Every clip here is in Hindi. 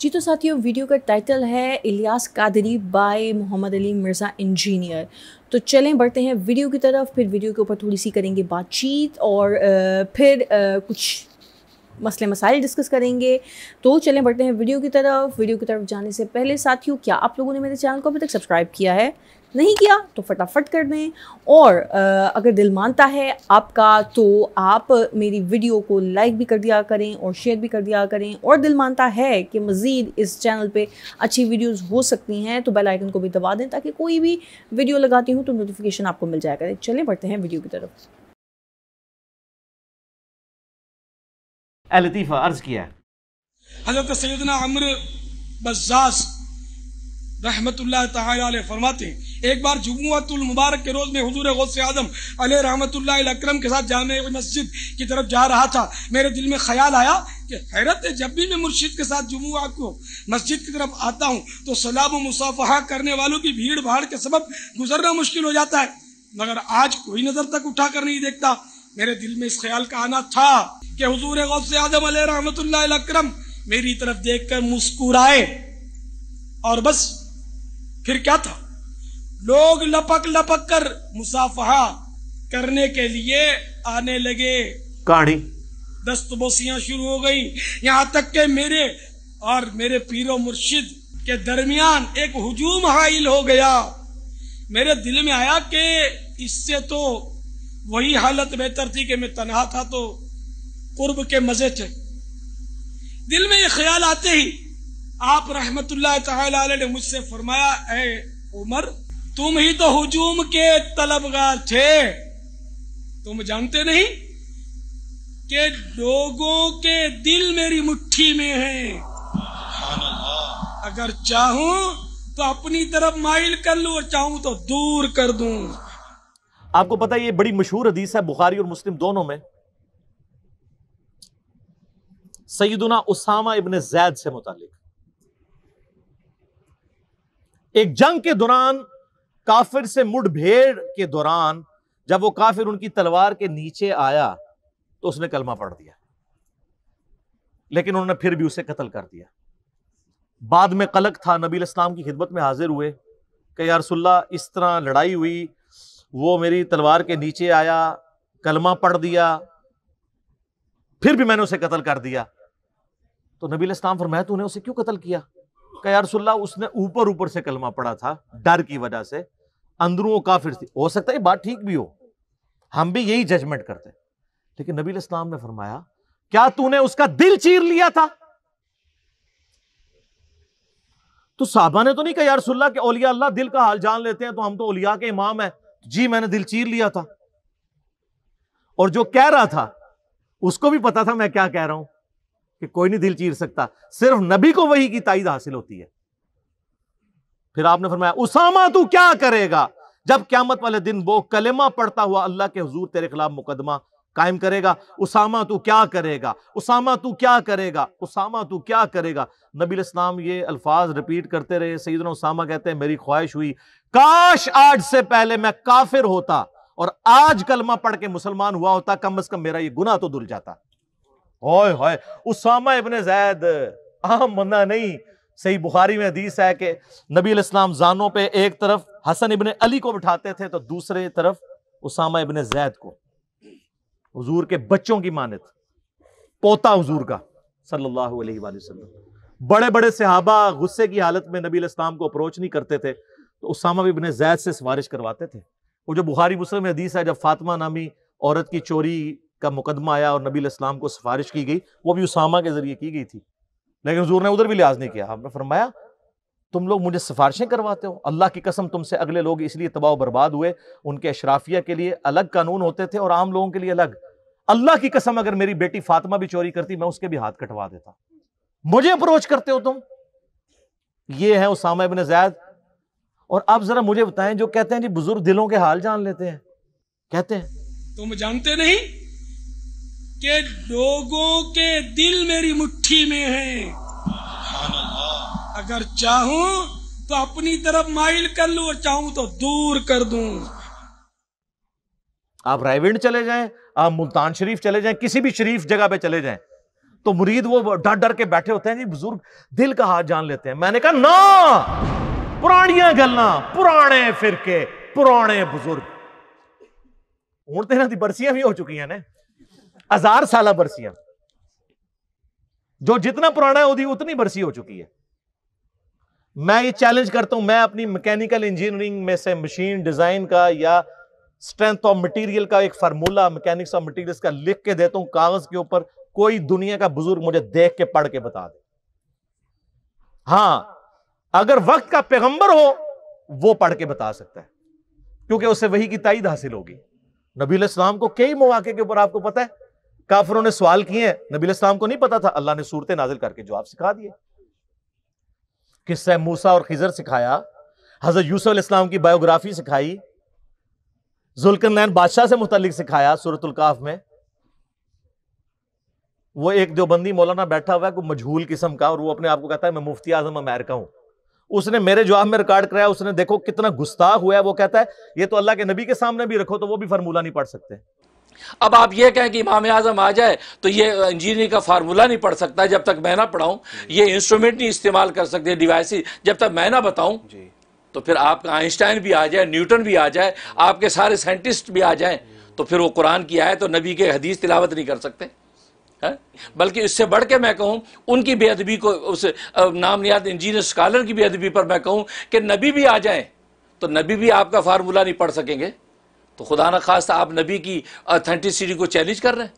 जी तो साथियों, वीडियो का टाइटल है इलियास कादरी बाय मोहम्मद अली मिर्ज़ा इंजीनियर। तो चलें बढ़ते हैं वीडियो की तरफ। फिर वीडियो के ऊपर थोड़ी सी करेंगे बातचीत और फिर कुछ मसले मसाइल डिस्कस करेंगे। तो चलें बढ़ते हैं वीडियो की तरफ। वीडियो की तरफ जाने से पहले साथियों, क्या आप लोगों ने मेरे चैनल को अभी तक सब्सक्राइब किया है? नहीं किया तो फटाफट कर दें। और अगर दिल मानता है आपका तो आप मेरी वीडियो को लाइक भी कर दिया करें और शेयर भी कर दिया करें। और दिल मानता है कि मज़ीद इस चैनल पे अच्छी वीडियोस हो सकती हैं तो बेल आइकन को भी दबा दें ताकि कोई भी वीडियो लगाती हूँ तो नोटिफिकेशन आपको मिल जाया करे। चलें बढ़ते हैं वीडियो की तरफ। लतीफ़ा अर्ज किया है, हज़रत सैयदना अम्र बज़्ज़ाज़ रहमतुल्लाह तआला अलैह फरमाते हैं, एक बार जुमुअतुल मुबारक के रोज में हुजूर गौसे आज़म अलैहि रहमतुल्लाह अलैहि के साथ जामे मस्जिद की तरफ जा रहा था। मेरे दिल में ख्याल आया कि हैरत है, जब भी मैं मुर्शिद के साथ जुमुआ को मस्जिद की तरफ आता हूँ तो सलाम व मुसाफहा करने वालों की भीड़ भाड़ के सबब गुजरना मुश्किल हो जाता है, मगर आज कोई नजर तक उठा कर नहीं देखता। मेरे दिल में इस ख्याल का आना था कि हुजूर गौसे आज़म अलैहि रहमतुल्लाह अलैहि मेरी तरफ देखकर मुस्कुराए और बस। फिर क्या था, लोग लपक लपक कर मुसाफहा करने के लिए आने लगे। कहानी दस्तबोसियां शुरू हो गई, यहाँ तक के मेरे और मेरे पीरो मुर्शिद के दरमियान एक हुजूम हाइल हो गया। मेरे दिल में आया कि इससे तो वही हालत बेहतर थी कि मैं तन्हा था तो कुर्ब के मजे थे। दिल में ये ख्याल आते ही आप रहमतुल्लाह तआला अलैहि ने मुझसे फरमाया, ऐ उमर, तुम ही तो हुजूम के तलबगार थे। तुम जानते नहीं कि लोगों के दिल मेरी मुट्ठी में हैं। अगर चाहूं तो अपनी तरफ माइल कर लूं और चाहूं तो दूर कर दूं। आपको पता है ये बड़ी मशहूर हदीस है बुखारी और मुस्लिम दोनों में, सैयदुना उसामा इब्न ज़ैद से मुतालिक। एक जंग के दौरान काफिर से मुठभेड़ के दौरान जब वो काफिर उनकी तलवार के नीचे आया तो उसने कलमा पढ़ दिया, लेकिन उन्होंने फिर भी उसे कत्ल कर दिया। बाद में कलक था, नबी इस्लाम की खिदमत में हाजिर हुए कि या रसूलल्लाह, इस तरह लड़ाई हुई, वो मेरी तलवार के नीचे आया, कलमा पढ़ दिया, फिर भी मैंने उसे कत्ल कर दिया। तो नबी इस्लाम फरमाया, तूने उसे क्यों कत्ल किया? कि या रसूलल्लाह, उसने ऊपर ऊपर से कलमा पढ़ा था, डर की वजह से, अंदरों वो काफिर थी। हो सकता है बात ठीक भी हो, हम भी यही जजमेंट करते, लेकिन नबी इस्लाम ने फरमाया, क्या तूने उसका दिल चीर लिया था? तो साहबा ने तो नहीं कहा या रसूलल्लाह कि औलिया अल्लाह दिल का हाल जान लेते हैं, तो हम तो औलिया के इमाम है। जी मैंने दिल चीर लिया था। और जो कह रहा था उसको भी पता था मैं क्या कह रहा हूं, कि कोई नहीं दिल चीर सकता, सिर्फ नबी को वही की ताईद हासिल होती है। फिर आपने फरमाया, उसामा तू क्या करेगा जब क़यामत वाले दिन वो कलेमा पढ़ता हुआ अल्लाह के हुजूर तेरे खिलाफ मुकदमा कायम करेगा? उसामा तू क्या करेगा, उसामा तू क्या करेगा, उसामा तू क्या करेगा? नबी इस्लाम ये अल्फाज रिपीट करते रहे। सैयदना उसामा कहते हैं, मेरी ख्वाहिश हुई काश आज से पहले मैं काफिर होता और आज कलमा पढ़ के मुसलमान हुआ होता, कम से कम मेरा ये गुनाह तो धुल जाता। ओए होए, उसामा इब्न ज़ैद आम बंदा नहीं। सही बुखारी में हदीस है कि नबी इस्लाम जानों पे एक तरफ हसन इब्न अली को बिठाते थे तो दूसरे तरफ उसामा इब्न ज़ैद को, हुजूर के बच्चों की मानित, पोता हुजूर का सल्लल्लाहु अलैहि वसल्लम। बड़े बड़े सहाबा गुस्से की हालत में नबी इस्लाम को अप्रोच नहीं करते थे तो उसामा इब्न ज़ैद से सिफारिश करवाते थे। वो जो बुखारी मुस्लिम में हदीस है, जब फातिमा नामी औरत की चोरी का मुकदमा आया और नबी इस्लाम को सिफारिश की गई, वो भी उसामा के जरिए की गई थी, लेकिन हुजूर ने उधर भी लिहाज नहीं किया। आपने फरमाया, तुम लोग मुझे सिफारिशें करवाते हो, अल्लाह की कसम तुमसे अगले लोग इसलिए तबाह बर्बाद हुए, उनके अशराफिया के लिए अलग कानून होते थे और आम लोगों के लिए अलग। अल्लाह की कसम अगर मेरी बेटी फातिमा भी चोरी करती मैं उसके भी हाथ कटवा देता, मुझे अप्रोच करते हो तुम। ये है उसामा इब्न ज़ैद। और अब जरा मुझे बताएं, जो कहते हैं जी बुजुर्ग दिलों के हाल जान लेते हैं, कहते हैं, तुम जानते नहीं कि लोगों के दिल मेरी मुट्ठी में हैं। अगर चाहूं तो अपनी तरफ माइल कर लूं और चाहूं तो दूर कर दूं। आप रायविंड चले जाएं, आप मुल्तान शरीफ चले जाएं, किसी भी शरीफ जगह पे चले जाएं, तो मुरीद वो डर डर के बैठे होते हैं जी, बुजुर्ग दिल का हाल जान लेते हैं। मैंने कहा ना, पुरानियां गल्लां, पुराने फिरके, पुराने बुजुर्ग। हुण ते इन्हां दी बरसियां भी हो चुकी हैं ने, 1000 साल बरसियां। जो जितना पुराना है उसकी उतनी बरसी हो चुकी है। मैं ये चैलेंज करता हूं, मैं अपनी मैकेनिकल इंजीनियरिंग में से मशीन डिजाइन का या स्ट्रेंथ ऑफ मटेरियल का एक फार्मूला मैकेनिक्स ऑफ मटेरियल्स का लिख के देता हूं कागज के ऊपर, कोई दुनिया का बुजुर्ग मुझे देख के पढ़ के बता दे। हां, अगर वक्त का पैगंबर हो वो पढ़ के बता सकता है, क्योंकि उससे वही की ताईद हासिल होगी। नबी अलैहिस्सलाम को कई मौके के ऊपर आपको पता है काफिरों ने सवाल किए हैं, नबी अलैहिस्सलाम को नहीं पता था, अल्लाह ने सूरतें नाजिल करके जवाब सिखा दिए। किस्सा मूसा और खिजर सिखाया, हजरत यूसुफ अलैहिस्सलाम की बायोग्राफी सिखाई, जुल्करनैन बादशाह से मुतल्लिक सिखाया सूरतुल काफ में। वो एक देवबंदी मौलाना बैठा हुआ है कोई मजहूल किस्म का, और वो अपने आप को कहता है मैं मुफ्ती आजम अमेरिका हूं। उसने मेरे जवाब में रिकॉर्ड कराया, उसने देखो कितना गुस्ताख हुआ है। वो कहता है ये तो अल्लाह के नबी के सामने भी रखो तो वो भी फार्मूला नहीं पढ़ सकते। अब आप ये कहें कि इमाम आजम आ जाए तो ये इंजीनियरिंग का फार्मूला नहीं पढ़ सकता जब तक मैं ना पढ़ाऊं, ये इंस्ट्रूमेंट नहीं इस्तेमाल कर सकते, डिवाइसेस जब तक मैं ना बताऊं। तो फिर आपका आइंस्टाइन भी आ जाए, न्यूटन भी आ जाए, आपके सारे साइंटिस्ट भी आ जाएं, तो फिर वो कुरान की आयत तो नबी के हदीस तिलावत नहीं कर सकते है? बल्कि इससे बढ़ के मैं कहूं उनकी बेअदबी को, उस नामनियाद इंजीनियर स्कॉलर की बेअदबी पर मैं कहूं कि नबी भी आ जाएं तो नबी भी आपका फार्मूला नहीं पढ़ सकेंगे। तो खुदा न खास्ता आप नबी की ऑथेंटिसिटी को चैलेंज कर रहे हैं।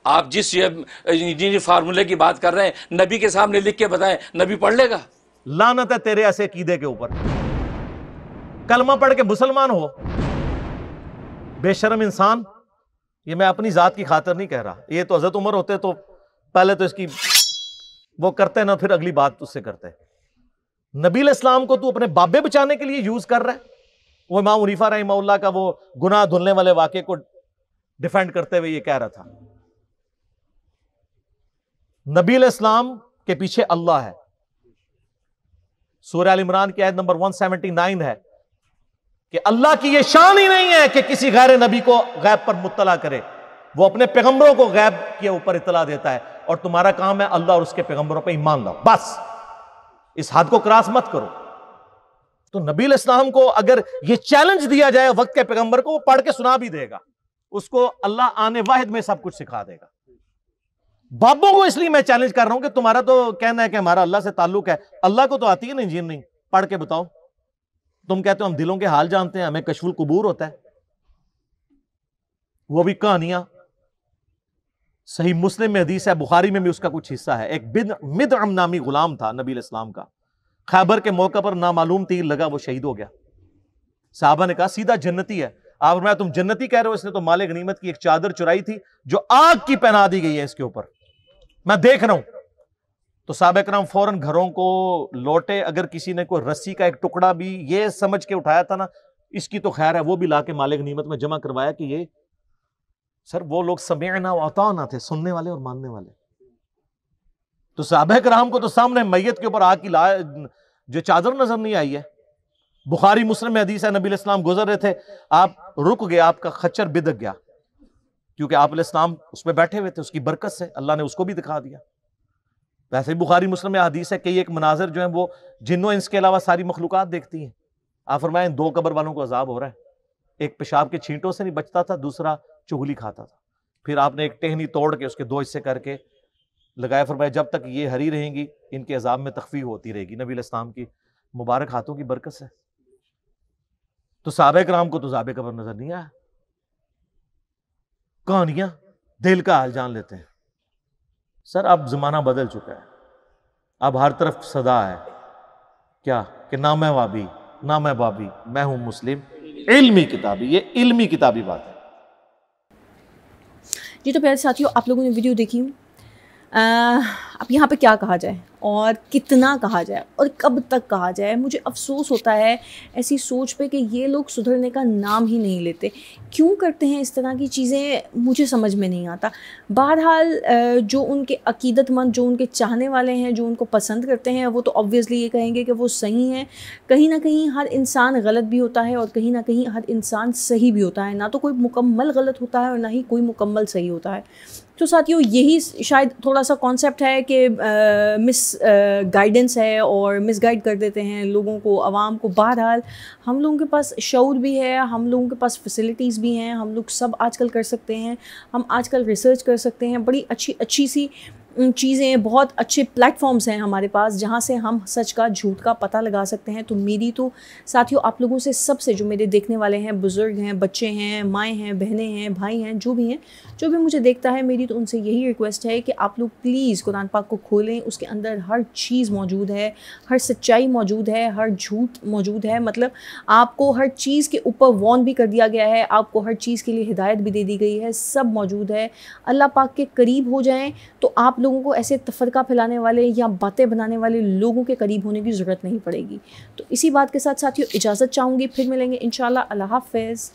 आप जिस इंजीनियर फार्मूले की बात कर रहे हैं, नबी के सामने लिख के बताएं, नबी पढ़ लेगा? लानत है तेरे ऐसे कीदे के ऊपर, कलमा पढ़ के मुसलमान हो, बेशर्म इंसान। ये मैं अपनी जात की खातिर नहीं कह रहा, ये तो हजरत उमर होते तो पहले तो इसकी वो करते ना, फिर अगली बात उससे करते। नबी अलैहिस्सलाम को तू अपने बाबे बचाने के लिए यूज कर रहा है। वो इमाम हनीफा रहमहुल्लाह का वो गुनाह धुलने वाले वाक़े को डिफेंड करते हुए ये कह रहा था, नबी अलैहिस्सलाम के पीछे अल्लाह है। सूरह अल इमरान की आयत नंबर 179 है कि अल्लाह की यह शान ही नहीं है कि किसी गैर नबी को गैब पर मुत्तला करे, वो अपने पैगंबरों को गैब के ऊपर इत्तला देता है, और तुम्हारा काम है अल्लाह और उसके पैगंबरों पर ईमान लाओ, बस इस हद को क्रॉस मत करो। तो नबी अलैहिस्सलाम को अगर यह चैलेंज दिया जाए वक्त के पैगंबर को, वो पढ़ के सुना भी देगा, उसको अल्लाह आने वाहिद में सब कुछ सिखा देगा। बाबों को इसलिए मैं चैलेंज कर रहा हूं कि तुम्हारा तो कहना है कि हमारा अल्लाह से ताल्लुक है, अल्लाह को तो आती है ना इंजीनियरिंग, पढ़ के बताओ। तुम कहते हो हम दिलों के हाल जानते हैं, हमें कशफुल कुबूर होता है, वो भी कहानियां। सही मुस्लिम में हदीस है, बुखारी में भी उसका कुछ हिस्सा है। एक मिदअम नामी गुलाम था नबी अलैहिस्सलाम का, खैबर के मौके पर नामालूम तीर लगा, वो शहीद हो गया। साहबा ने कहा सीधा जन्नती है। आप मैं तुम जन्नती कह रहे हो, इसने तो माले गनीमत की एक चादर चुराई थी जो आग की पहना दी गई है इसके ऊपर, मैं देख रहा हूं। तो साहबा करम फौरन घरों को लौटे। अगर किसी ने कोई रस्सी का एक टुकड़ा भी ये समझ के उठाया था ना, इसकी तो खैर है, वो भी लाके माले गनीमत में जमा करवाया कि ये सर वो लोग समीअना व अताअना थे, सुनने वाले और मानने वाले। तो साहबा करम को तो सामने मैयत के ऊपर आग की जो चादर नजर नहीं आई है। बुखारी मुस्लिम में हदीस है, नबी अलैहिस्सलाम गुजर रहे थे, आप रुक गए, आपका खच्चर बिदक गया, क्योंकि आप अलैहिस्सलाम उस पर बैठे हुए थे, उसकी बरकत से अल्लाह ने उसको भी दिखा दिया। वैसे ही बुखारी मुस्लिम में हदीस है कि एक मनाजिर जो है वो जिन्नों इंस के अलावा सारी मखलूकात देखती हैं। आप फरमाएं 2 कब्र वालों को अजाब हो रहा है, एक पेशाब के छींटों से नहीं बचता था, दूसरा चुगली खाता था। फिर आपने एक टहनी तोड़ के उसके 2 हिस्से करके लगाया, फरमाया जब तक ये हरी रहेंगी इनके अजाब में तखफीफ होती रहेगी, नबी अलैहिस्सलाम की मुबारक हाथों की बरकत से। तो सहाबा किराम को तो अज़ाब कब्र नजर नहीं आया। कहानियां दिल का हाल जान लेते हैं। सर अब जमाना बदल चुका है, अब हर तरफ सदा है क्या कि ना मैं वाबी ना मैं बाबी, मैं हूं मुस्लिम, इल्मी किताबी। ये इल्मी किताबी बात है जी। तो प्यारे साथियों, आप लोगों ने वीडियो देखी, अब यहाँ पे क्या कहा जाए और कितना कहा जाए और कब तक कहा जाए। मुझे अफसोस होता है ऐसी सोच पे कि ये लोग सुधरने का नाम ही नहीं लेते। क्यों करते हैं इस तरह की चीज़ें, मुझे समझ में नहीं आता। बहरहाल जो उनके अकीदतमंद, जो उनके चाहने वाले हैं, जो उनको पसंद करते हैं, वो तो ऑब्वियसली ये कहेंगे कि वो सही हैं। कहीं ना कहीं हर इंसान गलत भी होता है और कहीं ना कहीं हर इंसान सही भी होता है। ना तो कोई मुकम्मल गलत होता है और ना ही कोई मुकम्मल सही होता है। तो साथियों यही शायद थोड़ा सा कॉन्सेप्ट है कि मिस गाइडेंस है और मिस गाइड कर देते हैं लोगों को, आवाम को। बहरहाल हम लोगों के पास शऊर भी है, हम लोगों के पास फैसिलिटीज़ भी हैं, हम लोग सब आजकल कर सकते हैं, हम आजकल रिसर्च कर सकते हैं, बड़ी अच्छी सी चीज़ें, बहुत अच्छे प्लेटफॉर्म्स हैं हमारे पास जहाँ से हम सच का झूठ का पता लगा सकते हैं। तो मेरी तो साथियों आप लोगों से, सबसे जो मेरे देखने वाले हैं, बुज़ुर्ग हैं, बच्चे हैं, माएँ हैं, बहनें हैं, भाई हैं, जो भी हैं, जो भी मुझे देखता है, मेरी तो उनसे यही रिक्वेस्ट है कि आप लोग प्लीज़ कुरान पाक को खोलें। उसके अंदर हर चीज़ मौजूद है, हर सच्चाई मौजूद है, हर झूठ मौजूद है। मतलब आपको हर चीज़ के ऊपर वॉर्न भी कर दिया गया है, आपको हर चीज़ के लिए हिदायत भी दे दी गई है, सब मौजूद है। अल्लाह पाक के करीब हो जाएँ तो आप लोगों को ऐसे तफरका फैलाने वाले या बातें बनाने वाले लोगों के करीब होने की ज़रूरत नहीं पड़ेगी। तो इसी बात के साथ साथियों इजाज़त चाहूँगी, फिर मिलेंगे इंशाल्लाह। अल्लाह हाफ़िज़।